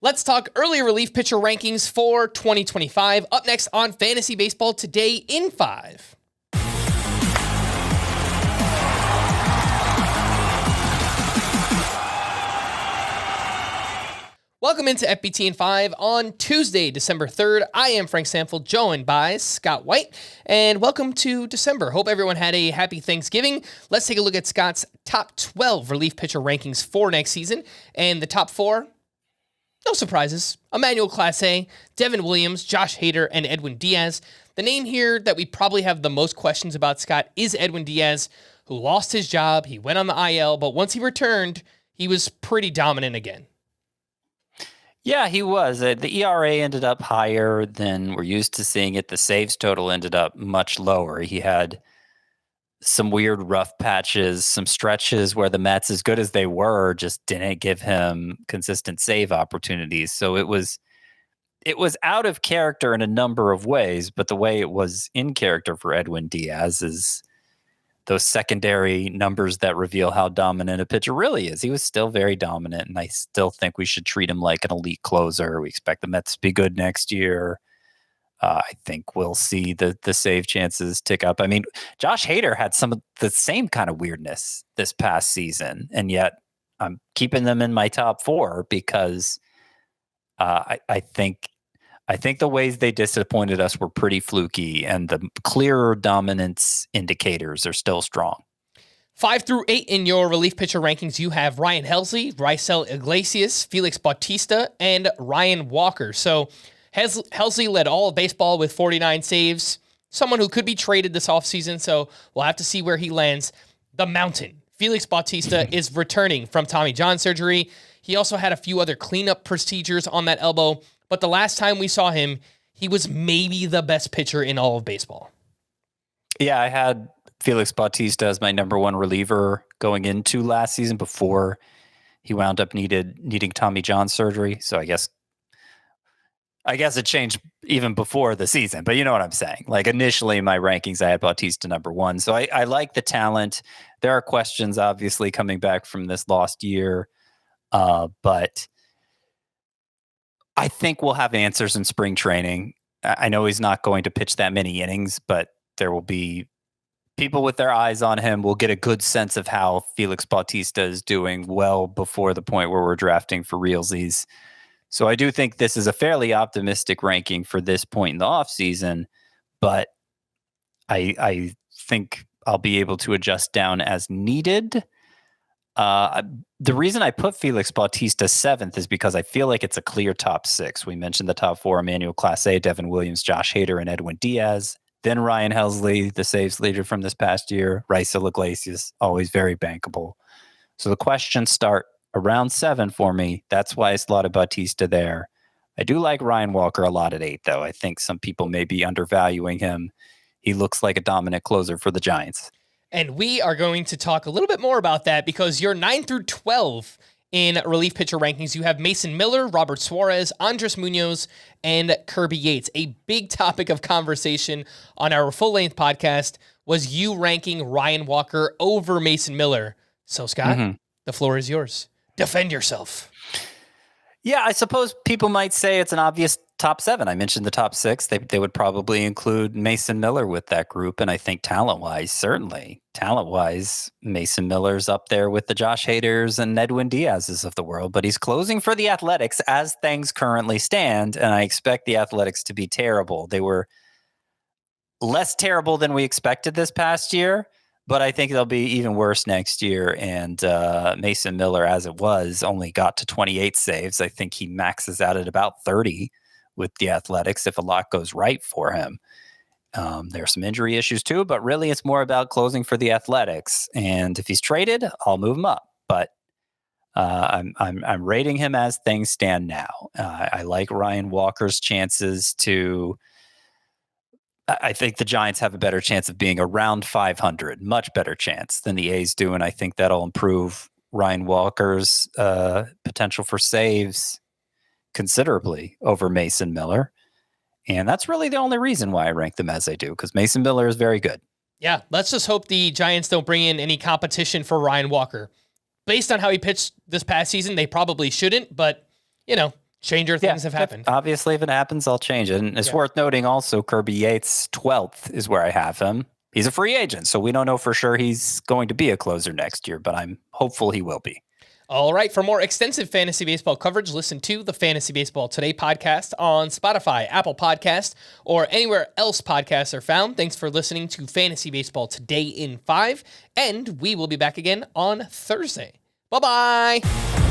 Let's talk early relief pitcher rankings for 2025. Up next on Fantasy Baseball Today in 5. Welcome into FBT in 5 on Tuesday, December 3rd. I am Frank Stampfl, joined by Scott White, and welcome to December. Hope everyone had a happy Thanksgiving. Let's take a look at Scott's top 12 relief pitcher rankings for next season, and the top 4, no surprises. Emmanuel Clase, Devin Williams, Josh Hader, and Edwin Diaz. The name here that we probably have the most questions about, Scott, is Edwin Diaz, who lost his job. He went on the IL, but once he returned, he was pretty dominant again. Yeah, he was. The ERA ended up higher than we're used to seeing it. The saves total ended up much lower. He had some weird rough patches, some stretches where the Mets, as good as they were, just didn't give him consistent save opportunities. So it was out of character in a number of ways, but the way it was in character for Edwin Diaz is those secondary numbers that reveal how dominant a pitcher really is. He was still very dominant, and I still think we should treat him like an elite closer. We expect the Mets to be good next year. I think we'll see the save chances tick up. I mean, Josh Hader had some of the same kind of weirdness this past season, and yet I'm keeping them in my top 4 because I think the ways they disappointed us were pretty fluky, and the clearer dominance indicators are still strong. 5 through 8 in your relief pitcher rankings, you have Ryan Helsley, Raisel Iglesias, Felix Bautista, and Ryan Walker. So Helsley led all of baseball with 49 saves, someone who could be traded this offseason, so we'll have to see where he lands. The Mountain, Felix Bautista, is returning from Tommy John surgery. He also had a few other cleanup procedures on that elbow, but the last time we saw him, he was maybe the best pitcher in all of baseball. Yeah, I had Felix Bautista as my number 1 reliever going into last season before he wound up needing Tommy John surgery. So I guess it changed even before the season, but you know what I'm saying. Like initially in my rankings, I had Bautista number 1. So I like the talent. There are questions obviously coming back from this lost year, but I think we'll have answers in spring training. I know he's not going to pitch that many innings, but there will be people with their eyes on him. We'll get a good sense of how Felix Bautista is doing well before the point where we're drafting for realsies. So I do think this is a fairly optimistic ranking for this point in the offseason, but I think I'll be able to adjust down as needed. The reason I put Felix Bautista 7th is because I feel like it's a clear top 6. We mentioned the top 4, Emmanuel Clase, Devin Williams, Josh Hader, and Edwin Diaz. Then Ryan Helsley, the saves leader from this past year. Raisel Iglesias, always very bankable. So the questions start around 7 for me. That's why I slotted Bautista there. I do like Ryan Walker a lot at 8, though. I think some people may be undervaluing him. He looks like a dominant closer for the Giants. And we are going to talk a little bit more about that because you're 9 through 12 in relief pitcher rankings. You have Mason Miller, Robert Suarez, Andres Munoz, and Kirby Yates. A big topic of conversation on our full-length podcast was you ranking Ryan Walker over Mason Miller. So, Scott, the floor is yours. Defend yourself. Yeah, I suppose people might say it's an obvious top 7. I mentioned the top 6. They would probably include Mason Miller with that group. And I think talent-wise, Mason Miller's up there with the Josh Haders and Edwin Diaz's of the world. But he's closing for the Athletics as things currently stand. And I expect the Athletics to be terrible. They were less terrible than we expected this past year, but I think they'll be even worse next year. And Mason Miller, as it was, only got to 28 saves. I think he maxes out at about 30 with the Athletics if a lot goes right for him. There are some injury issues too, but really it's more about closing for the Athletics. And if he's traded, I'll move him up. But I'm rating him as things stand now. I like Ryan Walker's chances to. I think the Giants have a better chance of being around 500, much better chance than the A's do, and I think that'll improve Ryan Walker's potential for saves considerably over Mason Miller. And that's really the only reason why I rank them as I do, because Mason Miller is very good. Yeah, let's just hope the Giants don't bring in any competition for Ryan Walker. Based on how he pitched this past season, they probably shouldn't, but, you know, Stranger things have happened. Obviously, if it happens, I'll change it. And it's worth noting also, Kirby Yates, 12th is where I have him. He's a free agent, so we don't know for sure he's going to be a closer next year, but I'm hopeful he will be. All right. For more extensive fantasy baseball coverage, listen to the Fantasy Baseball Today podcast on Spotify, Apple Podcast, or anywhere else podcasts are found. Thanks for listening to Fantasy Baseball Today in 5, and we will be back again on Thursday. Bye-bye.